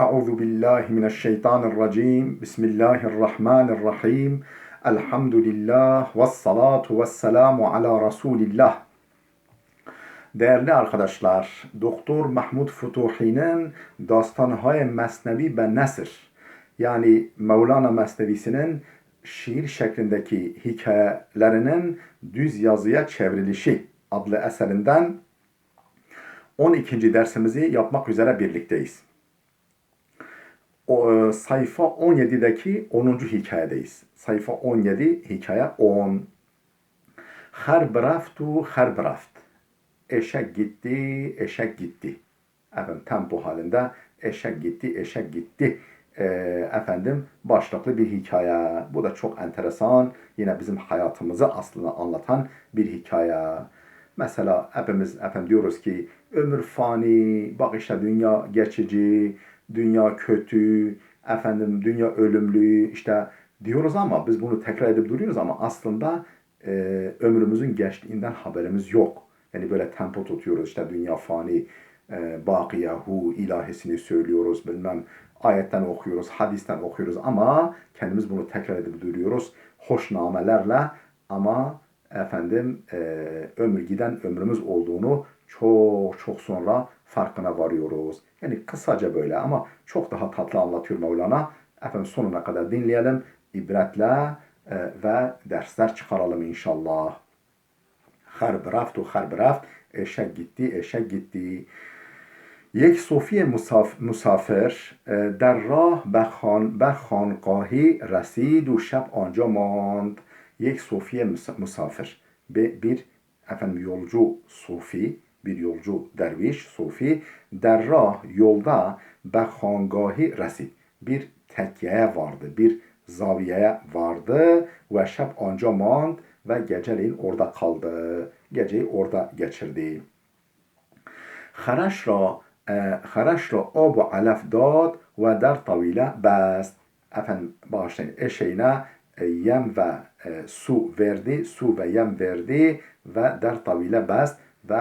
Euzu billahi mineşşeytanirracim. Bismillahirrahmanirrahim. Elhamdülillah ve salatu ve selamu ala Resulillah. Değerli arkadaşlar, Doktor Mahmud Futuhi'nin Dastanı-ı Mesnevi ve Nesr, yani Mevlana Mesnevisinin şiir şeklindeki hikayelerinin düz yazıya çevrilişi adlı eserinden 12. dersimizi yapmak üzere birlikteyiz. Sayfa 17'deki 10. hikayedeyiz. Sayfa 17, hikaye 10. Her braftu her braft. Eşek gitti, eşek gitti. Efendim tempo halinde eşek gitti, eşek gitti. Başlıklı bir hikaye. Bu da çok enteresan. Yine bizim hayatımızı aslında anlatan bir hikaye. Mesela hepimiz diyoruz ki ömür fani, bak işte dünya geçici, dünya kötü, dünya ölümlü işte diyoruz ama biz bunu tekrar edip duruyoruz ama aslında ömrümüzün geçtiğinden haberimiz yok. Yani böyle tempo tutuyoruz işte dünya fani, bakiyahu ilahisini söylüyoruz, bilmem ayetten okuyoruz, hadisten okuyoruz ama kendimiz bunu tekrar edip duruyoruz hoşnamelerle ama ömür giden ömrümüz olduğunu çok sonra farkına varıyoruz. Yani kısaca böyle ama çok daha tatlı anlatıyor Mevlana. Sonuna kadar dinleyelim, ibretle ve dersler çıkaralım inşallah. Her breft, eşek gitti, eşek gitti. یک صوفی مسافر در راه به خانقاهی رسید و شب آنجا ماند. یک صوفی مسافر bir yolcu sufi, bir yolcu derviş sufi der rah yolda be hangahi resid, bir tekkeye vardı, bir zaviyeye vardı ve şeb anca mand ve geceleyin orada kaldı, geceyi orada geçirdi. خرش را آب و علف داد و در طویله بست. Bağışlayın, eşeğine yem ve su verdi, su ve yem verdi ve der tavile best ve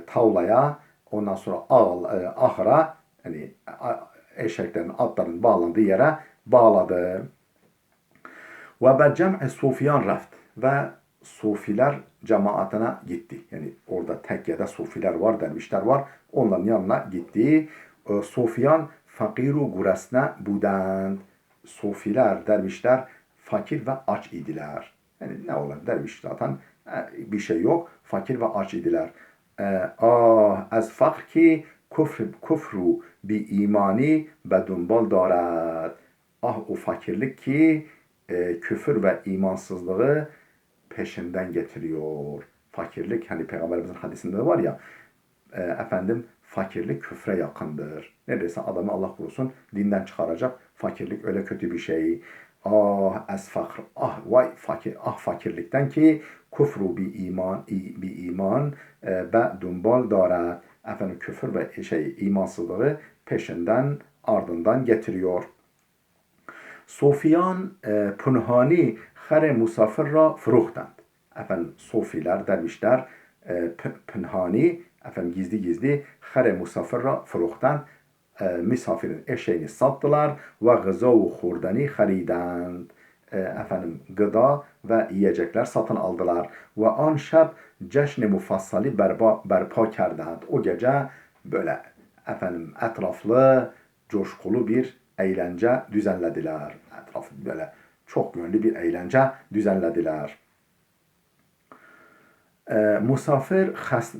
tavlaya, ondan sonra ahıra, yani eşeklerin, atların bağlandığı yere bağladı. Ve be cem'i sufiyan raft ve sufiler cemaatine gitti. Yani orada tekkede sufiler var, dervişler var. Onların yanına gitti. Sufiyan fakiru guresne budend. Sufiler, dervişler fakir ve aç idiler. Yani ne olur derviş zaten bir şey yok. Fakir ve aç idiler. Az fakr ki kufru bi imani be dumbal darat. O fakirlik ki küfür ve imansızlığı peşinden getiriyor. Fakirlik, hani Peygamberimizin hadisinde de var ya, fakirlik küfre yakındır. Neredeyse adamı Allah korusun dinden çıkaracak. Fakirlik öyle kötü bir şey. Es fakr, vay fakir, fakirlikten ki kufru bi iman be dumbal darat. Küfür ve imansızlığı peşinden ardından getiriyor. Sofiyan punhani خر مسافر را فروختند. Sofiler, dervişler pinhani, gizli خر مسافر را فروختند. Misafirin eşeğini sattılar ve gıza ve hurdani خریدند. Gıda ve yiyecekler satın aldılar. Ve an şeb ceşn-i mufassali berpa kerdند. O gece böyle etraflı, coşkulu bir eğlence düzenlediler. Etraflı böyle çok yönlü bir eğlence düzenlediler.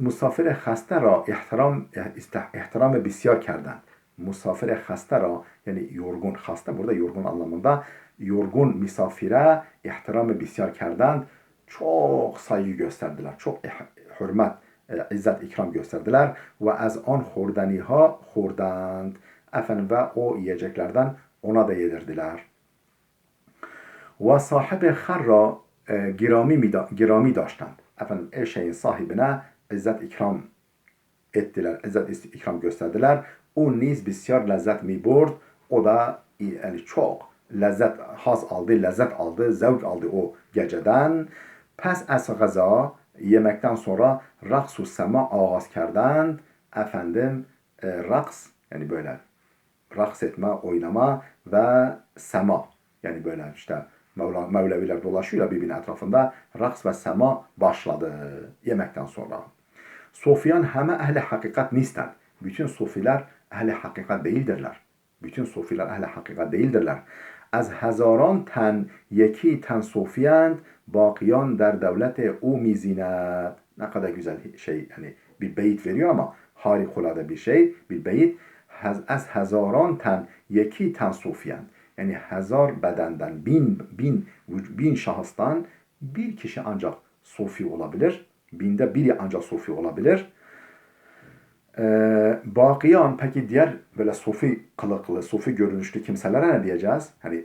Musafir hasta ra ihtiram besyar kerdند. Musafir hasta ra, yani yorgun, hasta burada yorgun anlamında, yorgun misafire ihtiram besyar kerdند. Çok saygı gösterdiler. Çok hürmet, izzet, ikram gösterdiler. Ve az an hurdaniha hurdand. Ve o yiyeceklerden ona da yedirdiler. Ve sahibi harra girami daştand. Eşeğin sahibine izzet ikram ettiler, izzet ikram gösterdiler. O niz bisyar lezzet mi burd. O da yani çok lezzet, haz aldı, lezzet aldı, zevk aldı o geceden. Pes es gaza, yemekten sonra raksu sema ağaz kerdend. Raks, yani böyle raks etme, oynama ve sema. Yani böyle işte Mevleviler dolaşıyor birbirinin etrafında. Raks ve sema başladı yemekten sonra. Sofiyan heme ehli hakikat nisten. Bütün sofiler ehli hakikat değildirler. Bütün sofiler ehli hakikat değildirler. Az hezaran ten yeki ten sofiyend bakiyan der devlet o mizinet. Ne kadar güzel şey, yani bir beyit veriyor ama harikulade bir şey, bir beyit. Az hezaran ten yeki ten sofiyend. Yani hazar bedenden, bin şahıstan bir kişi ancak sofi olabilir. Binde biri ancak sofi olabilir. Bakiyan, peki diğer böyle sofi kılıklı, sofi görünüşlü kimselere ne diyeceğiz? Hani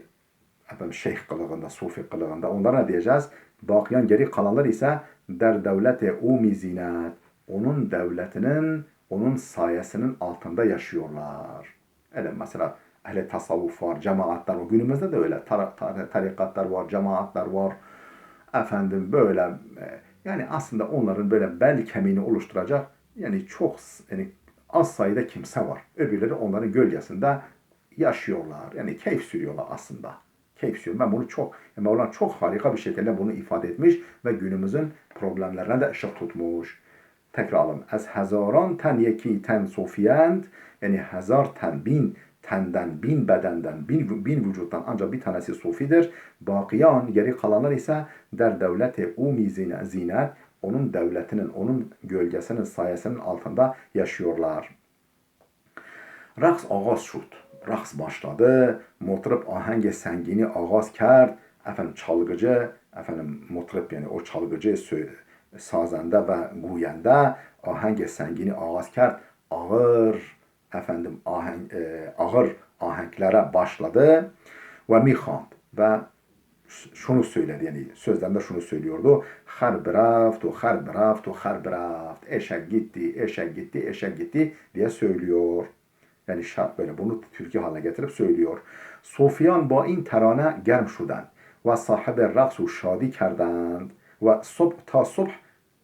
efendim şeyh kılığında, sofi kılığında onlara ne diyeceğiz? Bakiyan, geri kalanlar ise der devlete umi zinet. Onun devletinin, onun sayesinin altında yaşıyorlar. Evet, mesela ehli tasavvuf var, cemaatler var. Günümüzde de öyle tarikatlar var, cemaatler var. Efendim böyle yani aslında onların böyle bel kemiğini oluşturacak yani çok yani az sayıda kimse var. Öbürleri onların gölgesinde yaşıyorlar. Yani keyif sürüyorlar aslında. Keyif sürüyor. Ben bunu çok, Mevlana çok harika bir şekilde bunu ifade etmiş ve günümüzün problemlerine de ışık tutmuş. Tekrarlayalım. Ez hezaran ten yeki ten sofiyend, yani hazar ten bin tenden, bin bedenden, bin vücuttan ancak bir tanesi sofidir. Bakiyan, geri kalanlar ise der devleti umi zinet, onun devletinin, onun gölgesinin, sayesinin altında yaşıyorlar. Raks ağaz şud. Raks başladı. Motrip ahenge sengini ağaz kerd. Efendim çalgıcı, efendim motrip yani o çalgıcı sazende ve guyende ahenge sengini ağaz kerd. Ağır efendim ağır ahenklere başladı ve mihand ve şunu söyledi, yani sözlerinde şunu söylüyordu. Harbraft, harbraft, harbraft. Eşek gitti, eşek gitti, eşek gitti diye söylüyor. Yani şart böyle bunu Türkiye haline getirip söylüyor. Sofyan ba in terane germ şuden ve sahibi raksu şadi kerdend ve subh ta subh,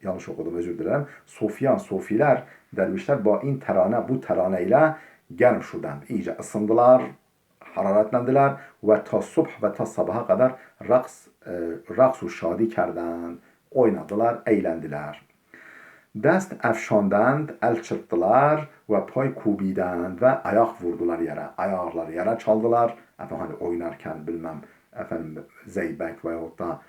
yanlış okudum özür dilerim. Sofyan, sofiler, dervişler ba in terane, bu terane ile germ şuden, iyice ısındılar, hararetlendiler ve ta subh ve ta sabaha kadar raksu şadi kerdend, oynadılar, eğlendiler. Dest efşandend, el çırptılar ve pay kubidend ve ayak vurdular yere. Ayakları yere çaldılar. Efendim hani oynarken bilmem efendim zeybek veyahut da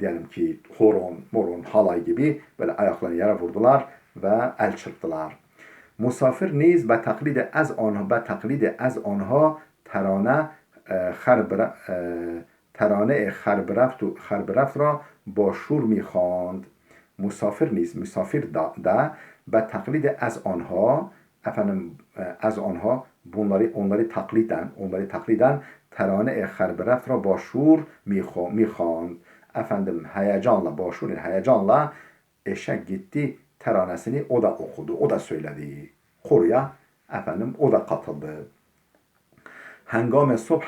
diyelim ki horon, moron, halay gibi böyle ayaklarını yere vurdular ve el çırptılar. Musafir نیز به تقلید از آنها ترانه خربرفت را با شور میخواند. مسافر نیز مسافر da به تقلید از آنها efendim از آنها onları takliden terane خربرفت را با شور میخواند. Efendim heyecanla, başur heyecanla eşek gitti teranesini o da okudu, o da söyledi. Koruya efendim o da katıldı. Hengame subh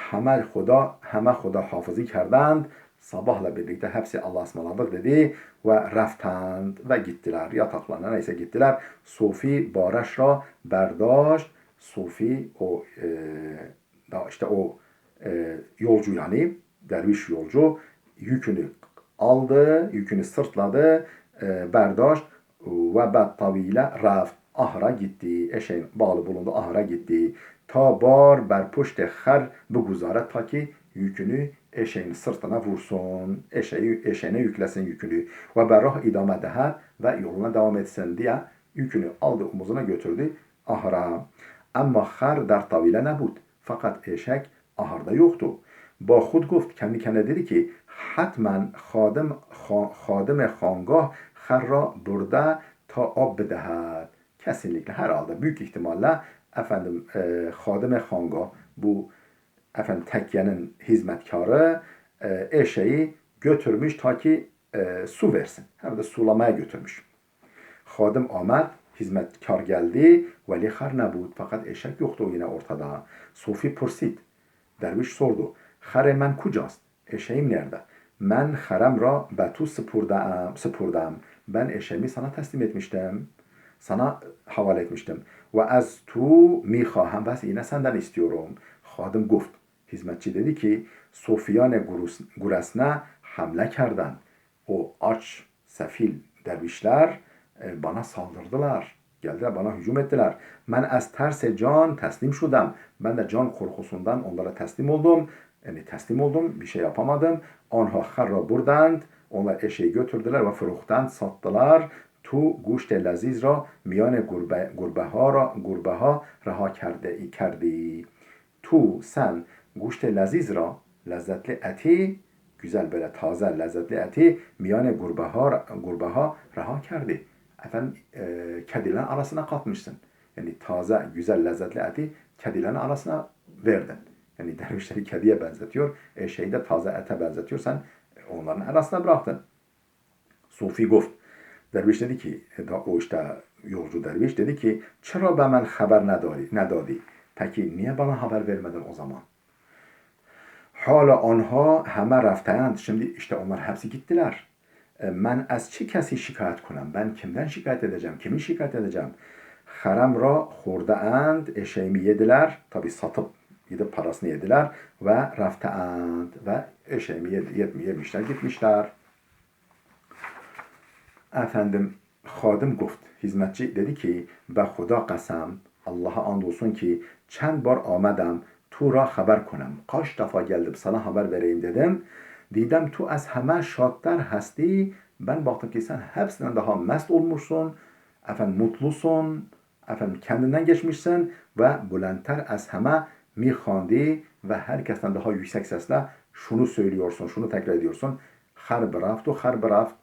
همه خدا حافظی کردند. Sabahla birlikte hepsi Allah'a ısmarladık dedi ve reftend ve gittiler. Yataklarına neyse gittiler. Sufi Baraşra berdaşt. Sufi o işte o yolcu, yani derviş yolcu yükünü aldı, yükünü sırtladı, berdaşt ve bettavile reft. Ahıra gitti. Eşeğin bağlı bulundu, ahıra gitti. Ta bar ber puşt her buguzara, ta ki yükünü eşeğin sırtına vursun, eşeğine yüklesin yükünü. Ve berrah idame deher ve yoluna devam etsin diye yükünü aldı, omuzuna götürdü ahıra. Ama her der tavile nebud. Fakat eşek ahırda yoktu. Ba khud guft, kendi kendine dedi ki hatmen hadım khangah her ra burda ta ab bedehed. Kesinlikle, herhalde, büyük ihtimalle efendim hadım khangah, bu efendim tekkenin hizmetkarı eşeği götürmüş ta ki su versin. Hem de sulamaya götürmüş. Hadım Ahmet, hizmetkar geldi. Veli har nebud. Fakat eşek yoktu yine ortada. Sufi pursit. Derviş sordu. Har men kucast? Eşeğim nerede? Men harem ra be tu spurdam. Ben eşeğimi sana teslim etmiştim. Sana havale etmiştim. و از تو میخواهم و اینه senden istiyorum. Hadım گفت. Hizmetçi dedi ki Sofyan Guras'na hamle kardın. O aç, sefil dervişler bana saldırdılar. Geldiler bana hücum ettiler. Ben az terse can teslim şudum. Ben de can korkusundan onlara teslim oldum. Yani teslim oldum. Bir şey yapamadım. Onha harra burdand. Onlar eşeği götürdüler ve furuhtan sattılar. Tu گوشت لذیذ را میان گربه ها رها کردی. Tu sen گوشت لذیذ را lezzetli eti güzel böyle taze lezzetli eti miyane gurbe ha raha kerdi. Efendim kedilerin arasına katmışsın. Yani taze güzel lezzetli eti kedilerin arasına verdin. Yani dervişleri kediye benzetiyor. Şeyi de taze ete benzetiyor. Sen onların arasına bıraktın. Sufi گفت. Derviş dedi ki, o işte yolcu derviş dedi ki, çara be men haber nedadi. Peki niye bana haber vermedin o zaman? Hala onha همه رفتند. Şimdi işte onlar hepsi gittiler. Ben az çi kesi şikayet کنم? Ben kimden şikayet edeceğim? Kimi şikayet edeceğim? Haram ra خورده eşeğimi yediler. Tabi satıp gidip parasını yediler. Ve رفتند ve eşeğimi yemişler gitmişler. Efendim hadım گفت. Hizmetçi dedi ki be Huda kasem Allah'a andolsun ki çend bar آمدم تو را haber کنم. Kaç defa geldim sana haber vereyim dedim. Didem tu az همه şadtır hasti. Ben baktım ki sen hepsinden daha mest olmuşsun. Efendim mutlusun. Efendim kendinden geçmişsin ve bülentler az همه میخواندی ve herkesten daha yüksek sesle şunu söylüyorsun, şunu tekrar ediyorsun. Harb raftu harb raft.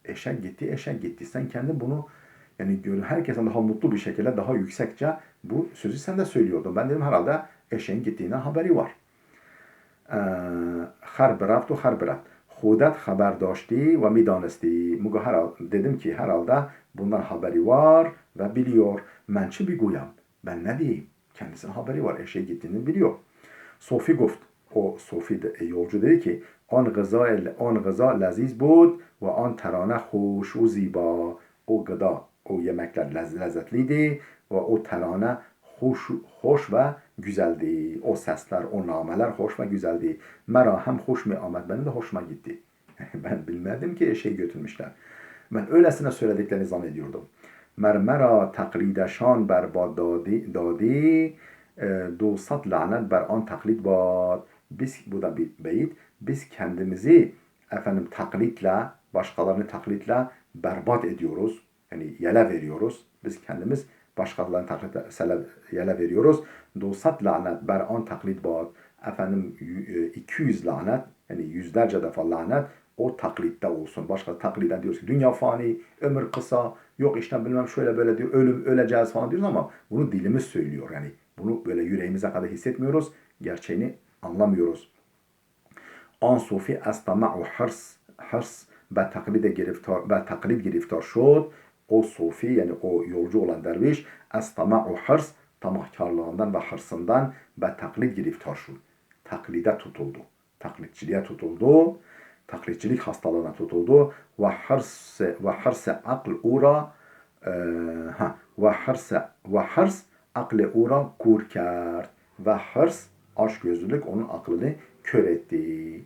Eşek gitti, eşek gitti. Sen kendin bunu yani herkesten daha mutlu bir şekilde daha yüksekçe bu sözü sen de söylüyordun. Ben dedim herhalde eşeğin gittiğinden haberi var. Harb raftu harb raft. Hudet haber dاشتی ve میدانستی. Dedim ki herhalde bundan haberi var ve biliyor. Ben çi biguyam? Ben ne diyeyim? Kendisinin haberi var. Eşeğe gittiğini biliyor. Sofi گفت. O Sofi yolcu dedi ki آن غذا لذیذ بود و آن ترانه خوش و زیبا. O gıda, o yemekler lezzetliydi ve o terane hoş ve güzeldi. O sesler, o nameler hoş ve güzeldi. Mera hem hoş mu Ahmet, benim de hoşuma gitti. Ben bilmedim ki eşeği götürmüşler. Ben öylesine söylediklerini zannediyordum. Mermera taklideşan berbad dadi 200 lanet ber an taklit bad. Biz bu da bir beyit. Biz kendimizi efendim taklitle, başkalarını taklitle berbat ediyoruz. Yani yele veriyoruz. Biz kendimiz başkalarını taklitle yele veriyoruz. 200 lanet ber an taklit bad. Efendim 200 lanet yani yüzlerce defa lanet o taklitte olsun. Başka takliden diyoruz ki dünya fani, ömür kısa, yok işte bilmem şöyle böyle diyor, öleceğiz falan diyoruz ama bunu dilimiz söylüyor. Yani bunu böyle yüreğimize kadar hissetmiyoruz. Gerçeğini anlamıyoruz. آن صوفی از طمع و حرص به تقلید گرفتار شد. O sufi yani o yolcu olan derviş az tama o hırs tamahkarlığından ve hırsından ve taklit giriftar şud. Taklide tutuldu. Taklitçiliğe tutuldu. Taklitçilik hastalığına tutuldu. Ve hırs akl ura ve hırs akl ura kur kard. Ve hırs açgözlülük onun aklını kör etti.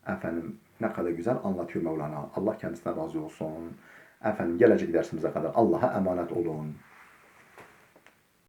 Efendim ne kadar güzel anlatıyor Mevlana. Allah kendisinden razı olsun. Efendim gelecek dersimize kadar Allah'a emanet olun.